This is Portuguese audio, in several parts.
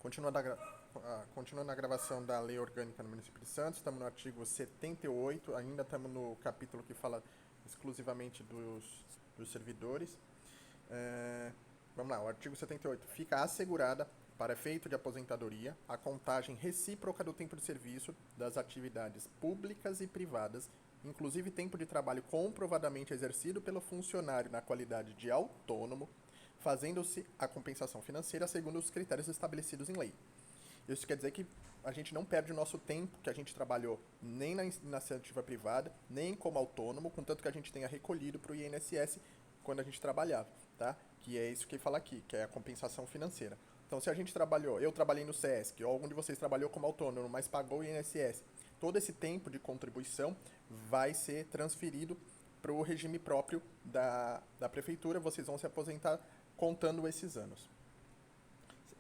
Continuando a gravação da Lei Orgânica no município de Santos, estamos no artigo 78, ainda estamos no capítulo que fala exclusivamente dos servidores. Vamos lá, o artigo 78. Fica assegurada, para efeito de aposentadoria, a contagem recíproca do tempo de serviço das atividades públicas e privadas, inclusive tempo de trabalho comprovadamente exercido pelo funcionário na qualidade de autônomo, fazendo-se a compensação financeira segundo os critérios estabelecidos em lei. Isso quer dizer que a gente não perde o nosso tempo que a gente trabalhou nem na iniciativa privada, nem como autônomo, contanto que a gente tenha recolhido para o INSS quando a gente trabalhava, tá? Que é isso que fala aqui, que é a compensação financeira. Então, se a gente trabalhou, eu trabalhei no SESC, ou algum de vocês trabalhou como autônomo, mas pagou o INSS, todo esse tempo de contribuição vai ser transferido para o regime próprio da prefeitura, vocês vão se aposentar contando esses anos.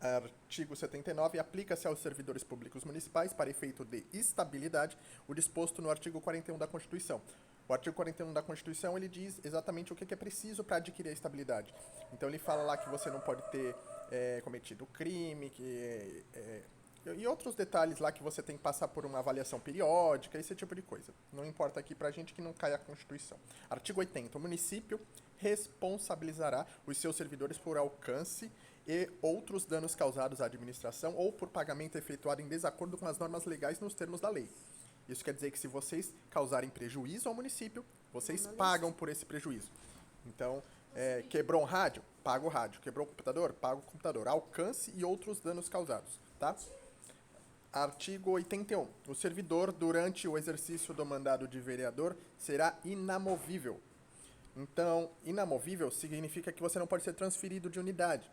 Artigo 79. Aplica-se aos servidores públicos municipais, para efeito de estabilidade, o disposto no artigo 41 da Constituição. O artigo 41 da Constituição, ele diz exatamente o que é preciso para adquirir a estabilidade. Então, ele fala lá que você não pode ter cometido crime, e outros detalhes lá que você tem que passar por uma avaliação periódica, esse tipo de coisa. Não importa aqui pra gente que não cai a Constituição. Artigo 80. O município responsabilizará os seus servidores por alcance e outros danos causados à administração ou por pagamento efetuado em desacordo com as normas legais nos termos da lei. Isso quer dizer que se vocês causarem prejuízo ao município, vocês pagam por esse prejuízo. Então, quebrou um rádio? Paga o rádio. Quebrou o computador? Paga o computador. Alcance e outros danos causados, tá? Artigo 81. O servidor, durante o exercício do mandado de vereador, será inamovível. Então, inamovível significa que você não pode ser transferido de unidade.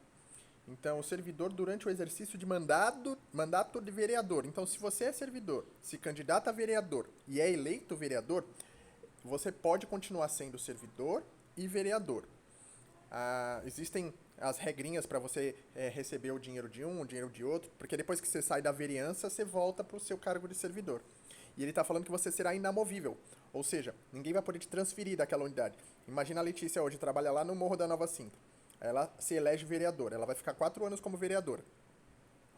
Então, o servidor, durante o exercício de mandato de vereador. Então, se você é servidor, se candidata a vereador e é eleito vereador, você pode continuar sendo servidor e vereador. Existem as regrinhas para você receber o dinheiro de um, o dinheiro de outro, porque depois que você sai da vereança, você volta para o seu cargo de servidor. E ele está falando que você será inamovível, ou seja, ninguém vai poder te transferir daquela unidade. Imagina a Letícia hoje, trabalha lá no Morro da Nova Sintra. Ela se elege vereadora, ela vai ficar 4 anos como vereadora.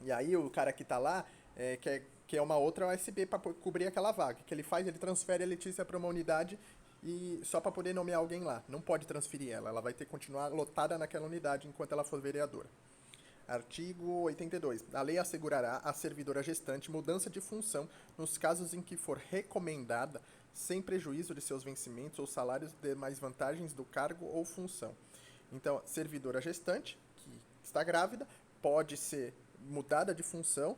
E aí o cara que está lá quer uma outra OSB para cobrir aquela vaga. O que ele faz? Ele transfere a Letícia para uma unidade e só para poder nomear alguém lá. Não pode transferir ela, ela vai ter que continuar lotada naquela unidade enquanto ela for vereadora. Artigo 82. A lei assegurará à servidora gestante mudança de função nos casos em que for recomendada, sem prejuízo de seus vencimentos ou salários demais vantagens do cargo ou função. Então, servidora gestante, que está grávida, pode ser mudada de função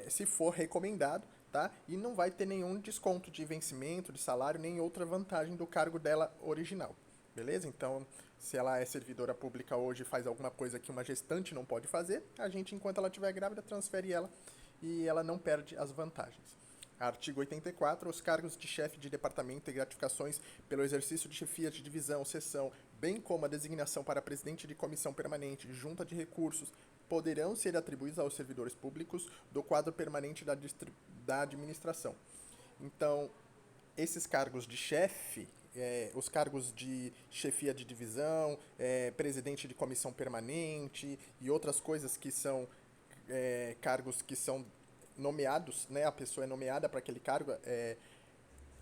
se for recomendado, tá? E não vai ter nenhum desconto de vencimento, de salário, nem outra vantagem do cargo dela original. Beleza? Então, se ela é servidora pública hoje e faz alguma coisa que uma gestante não pode fazer, a gente, enquanto ela estiver grávida, transfere ela e ela não perde as vantagens. Artigo 84. Os cargos de chefe de departamento e gratificações pelo exercício de chefia de divisão, seção, bem como a designação para presidente de comissão permanente, junta de recursos, poderão ser atribuídos aos servidores públicos do quadro permanente da administração. Então, esses cargos de chefe, os cargos de chefia de divisão, presidente de comissão permanente e outras coisas que são cargos que são nomeados, né? A pessoa é nomeada para aquele cargo,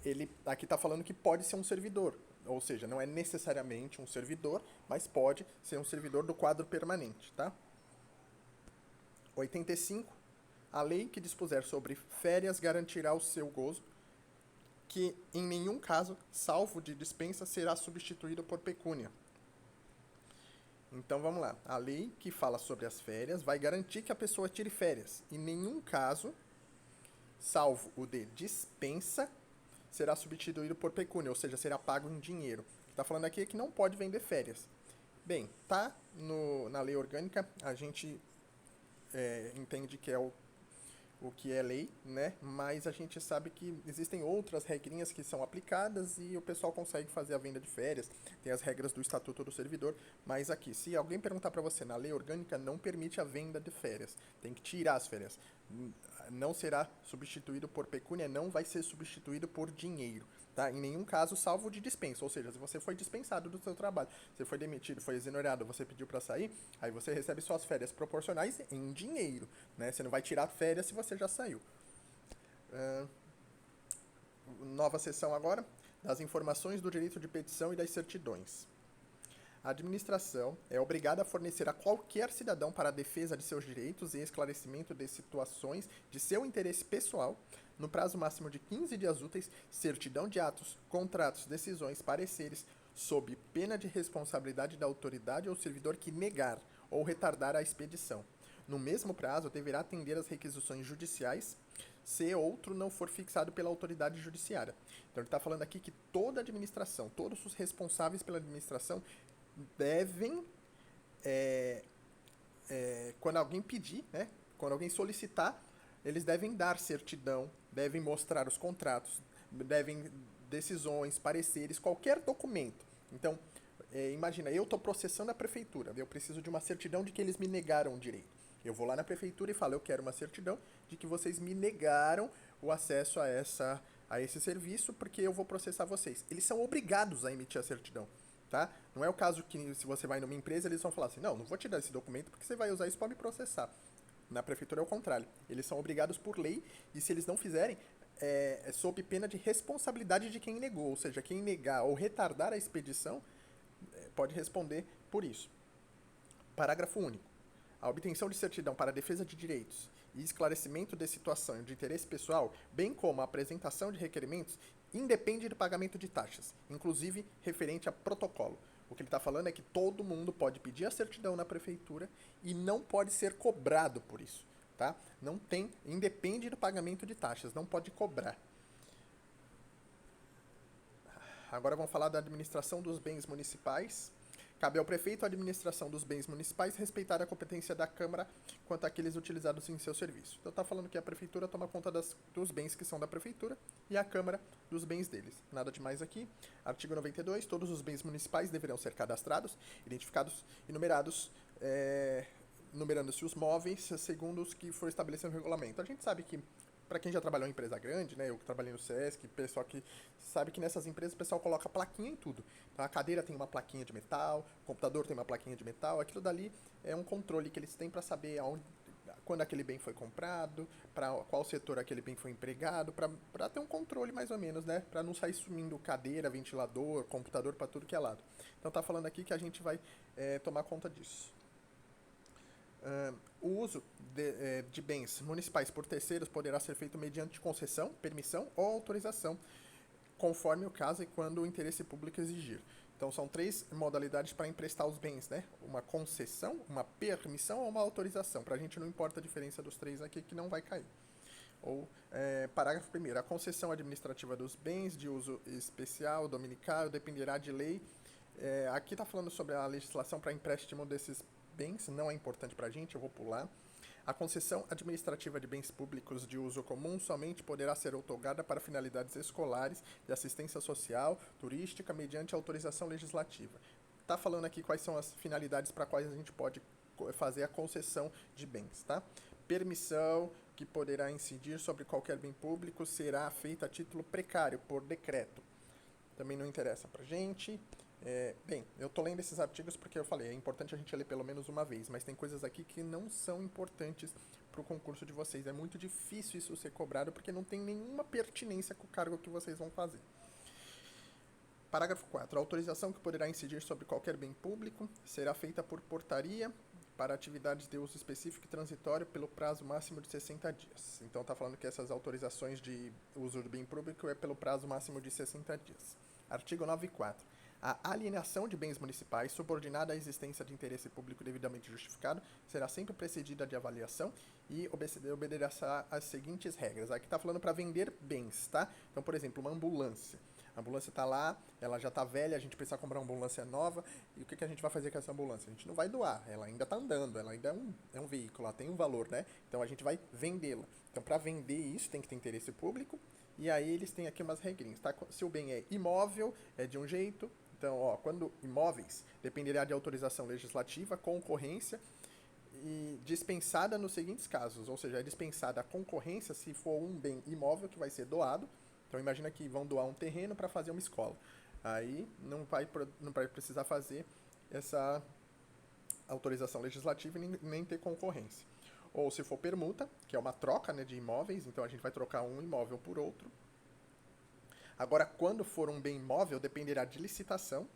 ele aqui está falando que pode ser um servidor, ou seja, não é necessariamente um servidor, mas pode ser um servidor do quadro permanente, tá? 85. A lei que dispuser sobre férias garantirá o seu gozo, que em nenhum caso, salvo de dispensa, será substituído por pecúnia. Então vamos lá. A lei que fala sobre as férias vai garantir que a pessoa tire férias. Em nenhum caso, salvo o de dispensa, será substituído por pecúnia, ou seja, será pago em dinheiro. O que está falando aqui é que não pode vender férias. Bem, tá na lei orgânica, a gente entende que é o que é lei, né? Mas a gente sabe que existem outras regrinhas que são aplicadas e o pessoal consegue fazer a venda de férias. Tem as regras do Estatuto do Servidor, mas aqui, se alguém perguntar para você, na lei orgânica não permite a venda de férias. Tem que tirar as férias. Não será substituído por pecúnia, não vai ser substituído por dinheiro. Tá? Em nenhum caso, salvo de dispensa. Ou seja, se você foi dispensado do seu trabalho, você foi demitido, foi exonerado, você pediu para sair, aí você recebe suas férias proporcionais em dinheiro. Né? Você não vai tirar férias se você já saiu. Nova seção agora, das informações do direito de petição e das certidões. A administração é obrigada a fornecer a qualquer cidadão para a defesa de seus direitos e esclarecimento de situações de seu interesse pessoal, no prazo máximo de 15 dias úteis, certidão de atos, contratos, decisões, pareceres, sob pena de responsabilidade da autoridade ou servidor que negar ou retardar a expedição. No mesmo prazo, deverá atender às requisições judiciais se outro não for fixado pela autoridade judiciária. Então ele está falando aqui que toda a administração, todos os responsáveis pela administração devem, quando alguém pedir, né, quando alguém solicitar, eles devem dar certidão, devem mostrar os contratos, devem decisões, pareceres, qualquer documento. Então, imagina, eu estou processando a prefeitura, eu preciso de uma certidão de que eles me negaram o direito. Eu vou lá na prefeitura e falo, eu quero uma certidão de que vocês me negaram o acesso a esse serviço, porque eu vou processar vocês. Eles são obrigados a emitir a certidão. Tá? Não é o caso que se você vai numa empresa, eles vão falar assim, não vou te dar esse documento porque você vai usar isso para me processar. Na prefeitura é o contrário. Eles são obrigados por lei e se eles não fizerem, é sob pena de responsabilidade de quem negou. Ou seja, quem negar ou retardar a expedição pode responder por isso. Parágrafo único. A obtenção de certidão para a defesa de direitos e esclarecimento de situação de interesse pessoal, bem como a apresentação de requerimentos, independe do pagamento de taxas, inclusive referente a protocolo. O que ele está falando é que todo mundo pode pedir a certidão na prefeitura e não pode ser cobrado por isso. Tá? Não tem, independe do pagamento de taxas, não pode cobrar. Agora vamos falar da administração dos bens municipais. Cabe ao prefeito a administração dos bens municipais, respeitar a competência da Câmara quanto àqueles utilizados em seu serviço. Então está falando que a prefeitura toma conta dos bens que são da prefeitura e a Câmara dos bens deles. Nada demais aqui. Artigo 92. Todos os bens municipais deverão ser cadastrados, identificados e numerados, numerando-se os móveis segundo os que for estabelecido no regulamento. A gente sabe que para quem já trabalhou em empresa grande, né, eu que trabalhei no SESC, pessoal que sabe que nessas empresas o pessoal coloca plaquinha em tudo. Então a cadeira tem uma plaquinha de metal, o computador tem uma plaquinha de metal, aquilo dali é um controle que eles têm para saber quando aquele bem foi comprado, para qual setor aquele bem foi empregado, para ter um controle mais ou menos, né, para não sair sumindo cadeira, ventilador, computador para tudo que é lado. Então tá falando aqui que a gente vai tomar conta disso. O uso de bens municipais por terceiros poderá ser feito mediante concessão, permissão ou autorização, conforme o caso e quando o interesse público exigir. Então, são 3 modalidades para emprestar os bens, né? Uma concessão, uma permissão ou uma autorização. Para a gente não importa a diferença dos 3 aqui, que não vai cair. Ou, parágrafo 1º. A concessão administrativa dos bens de uso especial, domiciliar, dependerá de lei. Aqui está falando sobre a legislação para empréstimo desses bens, não é importante para a gente, eu vou pular. A concessão administrativa de bens públicos de uso comum somente poderá ser outorgada para finalidades escolares, de assistência social, turística, mediante autorização legislativa. Está falando aqui quais são as finalidades para quais a gente pode fazer a concessão de bens, tá? Permissão, que poderá incidir sobre qualquer bem público, será feita a título precário, por decreto. Também não interessa para a gente. Bem, eu tô lendo esses artigos porque eu falei, é importante a gente ler pelo menos uma vez, mas tem coisas aqui que não são importantes para o concurso de vocês. É muito difícil isso ser cobrado porque não tem nenhuma pertinência com o cargo que vocês vão fazer. Parágrafo 4. A autorização que poderá incidir sobre qualquer bem público será feita por portaria para atividades de uso específico e transitório pelo prazo máximo de 60 dias. Então está falando que essas autorizações de uso do bem público é pelo prazo máximo de 60 dias. Artigo 9.4. A alienação de bens municipais, subordinada à existência de interesse público devidamente justificado, será sempre precedida de avaliação e obedecerá às seguintes regras. Aqui está falando para vender bens, tá? Então, por exemplo, uma ambulância. A ambulância está lá, ela já está velha, a gente precisa comprar uma ambulância nova. E o que a gente vai fazer com essa ambulância? A gente não vai doar, ela ainda está andando, ela ainda é um veículo, ela tem um valor, né? Então, a gente vai vendê-la. Então, para vender isso, tem que ter interesse público. E aí, eles têm aqui umas regrinhas, tá? Se o bem é imóvel, é de um jeito. Então, quando imóveis, dependerá de autorização legislativa, concorrência e dispensada nos seguintes casos. Ou seja, é dispensada a concorrência se for um bem imóvel que vai ser doado, Então imagina que vão doar um terreno para fazer uma escola. Aí não vai precisar fazer essa autorização legislativa e nem ter concorrência. Ou se for permuta, que é uma troca, né, de imóveis, então a gente vai trocar um imóvel por outro. Agora, quando for um bem imóvel, dependerá de licitação,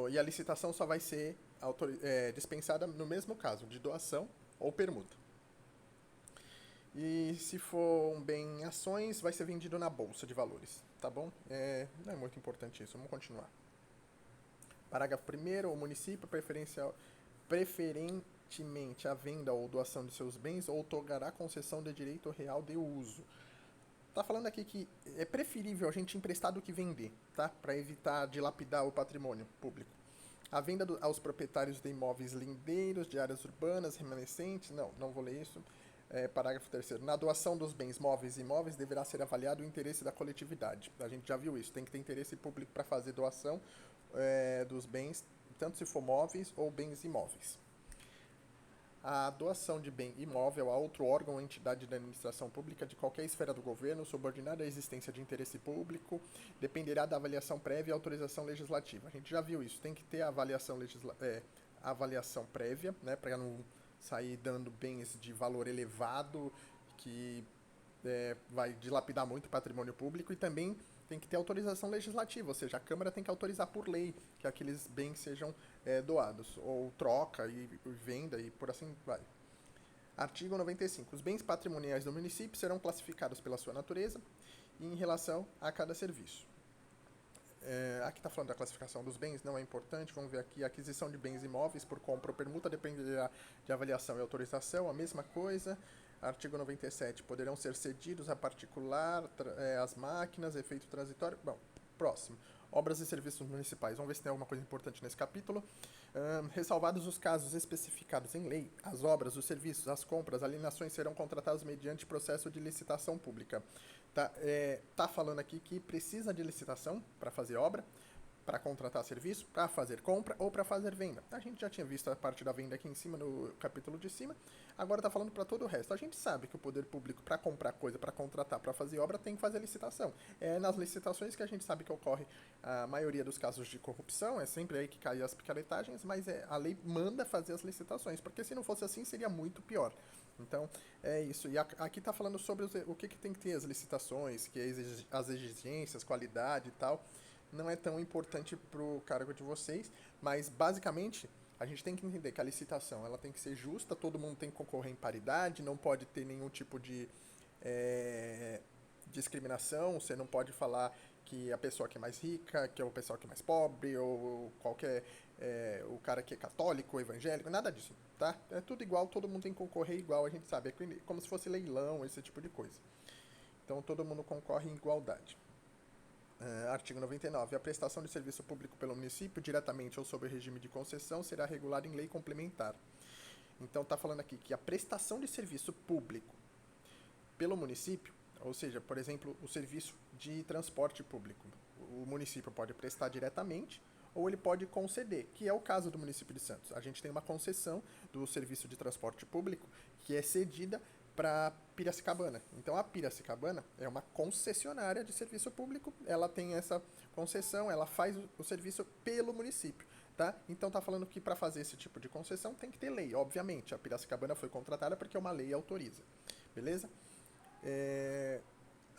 e a licitação só vai ser dispensada no mesmo caso, de doação ou permuta. E se for um bem em ações, vai ser vendido na bolsa de valores, tá bom? Não é muito importante isso, vamos continuar. Parágrafo 1º, o município preferentemente a venda ou doação de seus bens outorgará concessão de direito real de uso. Tá falando aqui que é preferível a gente emprestar do que vender, tá? Para evitar dilapidar o patrimônio público. A venda aos proprietários de imóveis lindeiros, de áreas urbanas, remanescentes, não vou ler isso. Parágrafo 3º. Na doação dos bens móveis e imóveis deverá ser avaliado o interesse da coletividade. A gente já viu isso, tem que ter interesse público para fazer doação dos bens, tanto se for móveis ou bens imóveis. A doação de bem imóvel a outro órgão ou entidade da administração pública de qualquer esfera do governo, subordinada à existência de interesse público, dependerá da avaliação prévia e autorização legislativa. A gente já viu isso, tem que ter a avaliação prévia, né, para não sair dando bens de valor elevado, que vai dilapidar muito o patrimônio público, e também tem que ter autorização legislativa, ou seja, a Câmara tem que autorizar por lei que aqueles bens sejam doados, ou troca e venda e por assim vai. Artigo 95. Os bens patrimoniais do município serão classificados pela sua natureza e em relação a cada serviço. Aqui está falando da classificação dos bens, não é importante, vamos ver aqui, a aquisição de bens imóveis por compra ou permuta dependerá de avaliação e autorização, a mesma coisa. Artigo 97. Poderão ser cedidos a particular as máquinas, efeito transitório. Bom, próximo. Obras e serviços municipais. Vamos ver se tem alguma coisa importante nesse capítulo. Ressalvados os casos especificados em lei, as obras, os serviços, as compras, alienações serão contratados mediante processo de licitação pública. Tá falando aqui que precisa de licitação para fazer obra, para contratar serviço, para fazer compra ou para fazer venda. A gente já tinha visto a parte da venda aqui em cima, no capítulo de cima. Agora está falando para todo o resto. A gente sabe que o poder público, para comprar coisa, para contratar, para fazer obra, tem que fazer licitação. É nas licitações que a gente sabe que ocorre a maioria dos casos de corrupção, é sempre aí que caem as picaretagens, mas a lei manda fazer as licitações, porque se não fosse assim seria muito pior. Então, é isso. E aqui está falando sobre o que tem que ter as licitações, que as exigências, qualidade e tal. Não é tão importante para o cargo de vocês, mas basicamente a gente tem que entender que a licitação ela tem que ser justa, todo mundo tem que concorrer em paridade, não pode ter nenhum tipo de discriminação, você não pode falar que a pessoa que é mais rica, que é o pessoal que é mais pobre, ou qualquer o cara que é católico, evangélico, nada disso, tá? É tudo igual, todo mundo tem que concorrer igual, a gente sabe, é como se fosse leilão, esse tipo de coisa. Então todo mundo concorre em igualdade. Artigo 99. A prestação de serviço público pelo município, diretamente ou sob o regime de concessão, será regulada em lei complementar. Então, está falando aqui que a prestação de serviço público pelo município, ou seja, por exemplo, o serviço de transporte público, o município pode prestar diretamente ou ele pode conceder, que é o caso do município de Santos. A gente tem uma concessão do serviço de transporte público que é cedida para Piracicabana. Então a Piracicabana é uma concessionária de serviço público, ela tem essa concessão, ela faz o serviço pelo município, tá? Então tá falando que para fazer esse tipo de concessão tem que ter lei, obviamente. A Piracicabana foi contratada porque uma lei autoriza, beleza?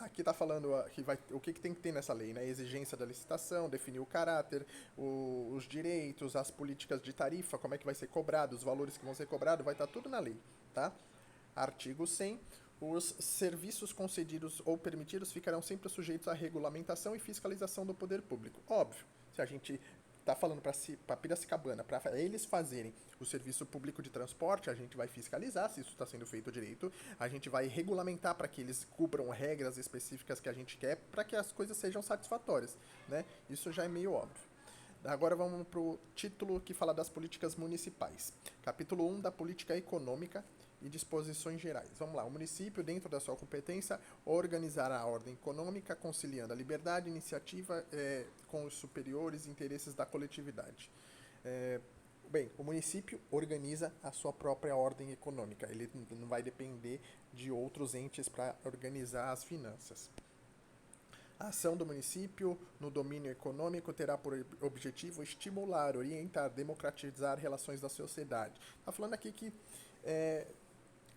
Aqui está falando que o que tem que ter nessa lei, né? A exigência da licitação, definir o caráter, os direitos, as políticas de tarifa, como é que vai ser cobrado, os valores que vão ser cobrados, vai estar tudo na lei, tá? Artigo 100. Os serviços concedidos ou permitidos ficarão sempre sujeitos à regulamentação e fiscalização do poder público. Óbvio, se a gente está falando para Piracicabana, para eles fazerem o serviço público de transporte, a gente vai fiscalizar se isso está sendo feito direito, a gente vai regulamentar para que eles cubram regras específicas que a gente quer, para que as coisas sejam satisfatórias, né? Isso já é meio óbvio. Agora vamos para o título que fala das políticas municipais. Capítulo 1 da política econômica e disposições gerais. Vamos lá. O município, dentro da sua competência, organizará a ordem econômica, conciliando a liberdade e iniciativa com os superiores interesses da coletividade. Bem, o município organiza a sua própria ordem econômica. Ele não vai depender de outros entes para organizar as finanças. A ação do município no domínio econômico terá por objetivo estimular, orientar, democratizar relações da sociedade. Está falando aqui que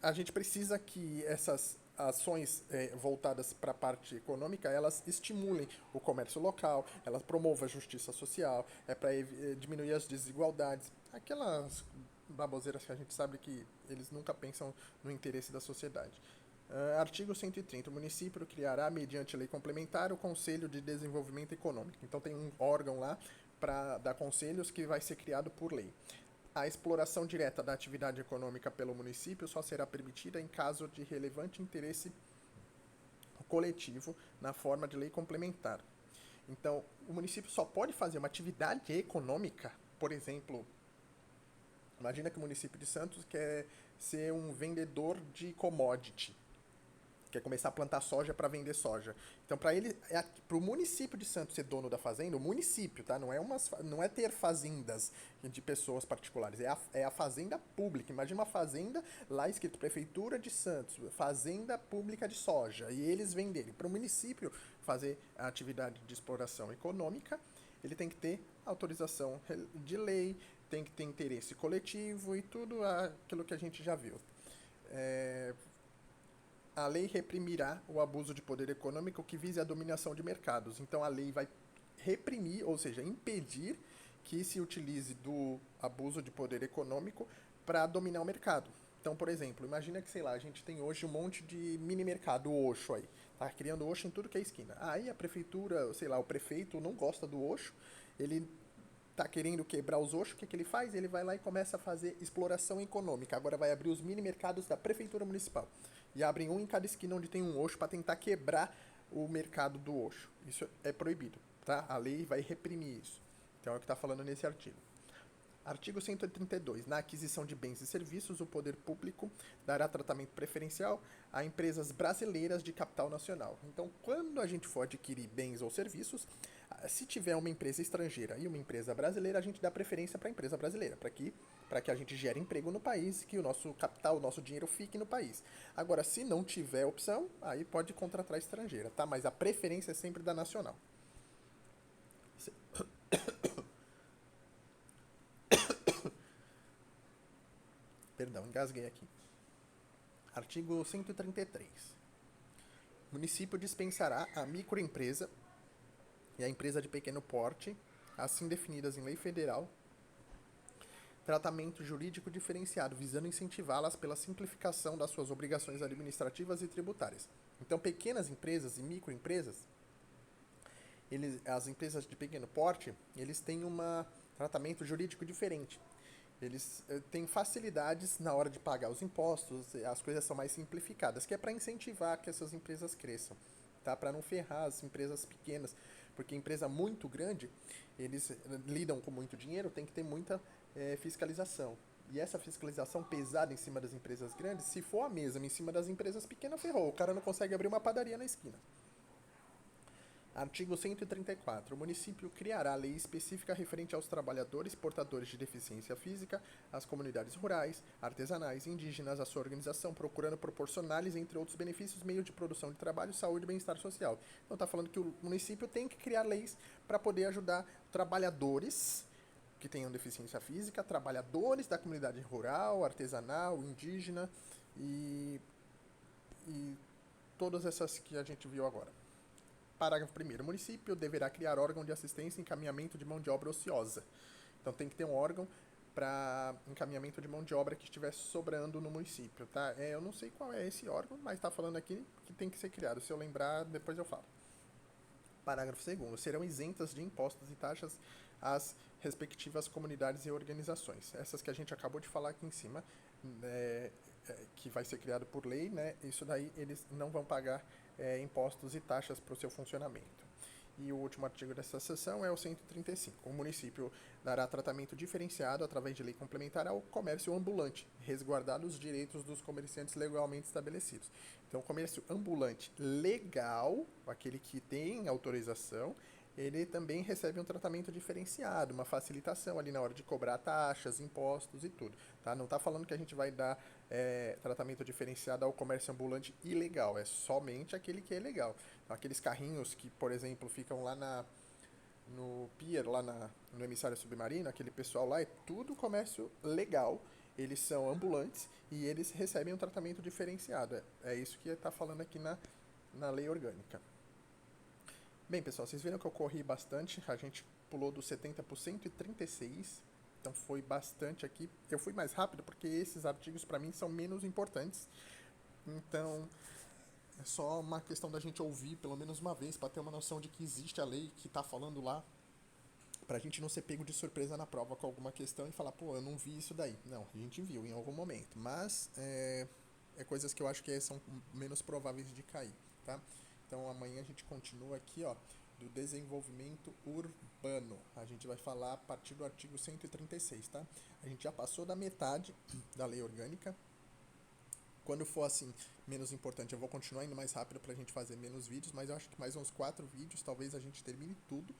a gente precisa que essas ações voltadas para a parte econômica, elas estimulem o comércio local, elas promovam a justiça social, para diminuir as desigualdades, aquelas baboseiras que a gente sabe que eles nunca pensam no interesse da sociedade. Artigo 130. O município criará, mediante lei complementar, o Conselho de Desenvolvimento Econômico. Então tem um órgão lá para dar conselhos que vai ser criado por lei. A exploração direta da atividade econômica pelo município só será permitida em caso de relevante interesse coletivo na forma de lei complementar. Então, o município só pode fazer uma atividade econômica, por exemplo, imagina que o município de Santos quer ser um vendedor de commodity, quer começar a plantar soja para vender soja. Então, para o município de Santos ser dono da fazenda, o município, tá? Não é ter fazendas de pessoas particulares, é a fazenda pública. Imagina uma fazenda lá escrito Prefeitura de Santos, Fazenda Pública de Soja, e eles venderem. Para o município fazer a atividade de exploração econômica, ele tem que ter autorização de lei, tem que ter interesse coletivo e tudo aquilo que a gente já viu. A lei reprimirá o abuso de poder econômico que vise a dominação de mercados. Então a lei vai reprimir, ou seja, impedir que se utilize do abuso de poder econômico para dominar o mercado. Então, por exemplo, imagina que, sei lá, a gente tem hoje um monte de mini mercado Oxo aí. Tá criando Oxo em tudo que é esquina. Aí a prefeitura, sei lá, o prefeito não gosta do Oxo, ele tá querendo quebrar os Oxo, o que ele faz? Ele vai lá e começa a fazer exploração econômica. Agora vai abrir os mini mercados da prefeitura municipal. E abrem um em cada esquina onde tem um Oxo para tentar quebrar o mercado do Oxo. Isso é proibido, tá? A lei vai reprimir isso. Então é o que está falando nesse artigo. Artigo 132. Na aquisição de bens e serviços, o poder público dará tratamento preferencial a empresas brasileiras de capital nacional. Então, quando a gente for adquirir bens ou serviços, se tiver uma empresa estrangeira e uma empresa brasileira, a gente dá preferência para a empresa brasileira, para que a gente gere emprego no país, que o nosso capital, o nosso dinheiro fique no país. Agora, se não tiver opção, aí pode contratar a estrangeira, tá? Mas a preferência é sempre da nacional. Perdão, engasguei aqui. Artigo 133. O município dispensará a microempresa e a empresa de pequeno porte, assim definidas em lei federal, tratamento jurídico diferenciado, visando incentivá-las pela simplificação das suas obrigações administrativas e tributárias. Então, pequenas empresas e microempresas, as empresas de pequeno porte, eles têm um tratamento jurídico diferente. Eles têm facilidades na hora de pagar os impostos, as coisas são mais simplificadas, que é para incentivar que essas empresas cresçam, tá? Para não ferrar as empresas pequenas, porque empresa muito grande, eles lidam com muito dinheiro, tem que ter muita fiscalização. E essa fiscalização pesada em cima das empresas grandes, se for a mesma em cima das empresas pequenas, ferrou. O cara não consegue abrir uma padaria na esquina. Artigo 134. O município criará lei específica referente aos trabalhadores portadores de deficiência física, às comunidades rurais, artesanais e indígenas, à sua organização, procurando proporcionar-lhes, entre outros benefícios, meio de produção de trabalho, saúde e bem-estar social. Então está falando que o município tem que criar leis para poder ajudar trabalhadores que tenham deficiência física, trabalhadores da comunidade rural, artesanal, indígena e todas essas que a gente viu agora. Parágrafo 1º. O município deverá criar órgão de assistência e encaminhamento de mão de obra ociosa. Então tem que ter um órgão para encaminhamento de mão de obra que estiver sobrando no município, tá? Eu não sei qual é esse órgão, mas está falando aqui que tem que ser criado. Se eu lembrar, depois eu falo. Parágrafo 2º. Serão isentas de impostos e taxas as respectivas comunidades e organizações. Essas que a gente acabou de falar aqui em cima, que vai ser criado por lei, né? Isso daí eles não vão pagar impostos e taxas para o seu funcionamento. E o último artigo dessa seção é o 135. O município dará tratamento diferenciado através de lei complementar ao comércio ambulante, resguardado os direitos dos comerciantes legalmente estabelecidos. Então, o comércio ambulante legal, aquele que tem autorização, ele também recebe um tratamento diferenciado, uma facilitação ali na hora de cobrar taxas, impostos e tudo, tá? Não está falando que a gente vai dar tratamento diferenciado ao comércio ambulante ilegal, é somente aquele que é legal. Então, aqueles carrinhos que, por exemplo, ficam lá no pier, no emissário submarino, aquele pessoal lá, é tudo comércio legal, eles são ambulantes e eles recebem um tratamento diferenciado. É isso que está falando aqui na lei orgânica. Bem, pessoal, vocês viram que eu corri bastante, a gente pulou do 70 para 136, então foi bastante aqui. Eu fui mais rápido porque esses artigos para mim são menos importantes, então é só uma questão da gente ouvir pelo menos uma vez para ter uma noção de que existe a lei que está falando lá, para a gente não ser pego de surpresa na prova com alguma questão e falar, pô, eu não vi isso daí. Não, a gente viu em algum momento, mas é coisas que eu acho que são menos prováveis de cair, tá? Então amanhã a gente continua aqui, ó, do desenvolvimento urbano. A gente vai falar a partir do artigo 136, tá? A gente já passou da metade da lei orgânica. Quando for assim, menos importante, eu vou continuar indo mais rápido pra gente fazer menos vídeos, mas eu acho que mais uns 4 vídeos, talvez a gente termine tudo.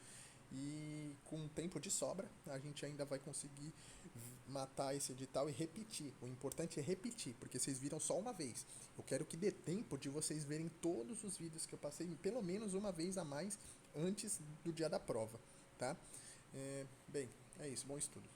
E com tempo de sobra, a gente ainda vai conseguir matar esse edital e repetir. O importante é repetir, porque vocês viram só uma vez. Eu quero que dê tempo de vocês verem todos os vídeos que eu passei, pelo menos uma vez a mais, antes do dia da prova, tá? Bem, é isso. Bom estudo.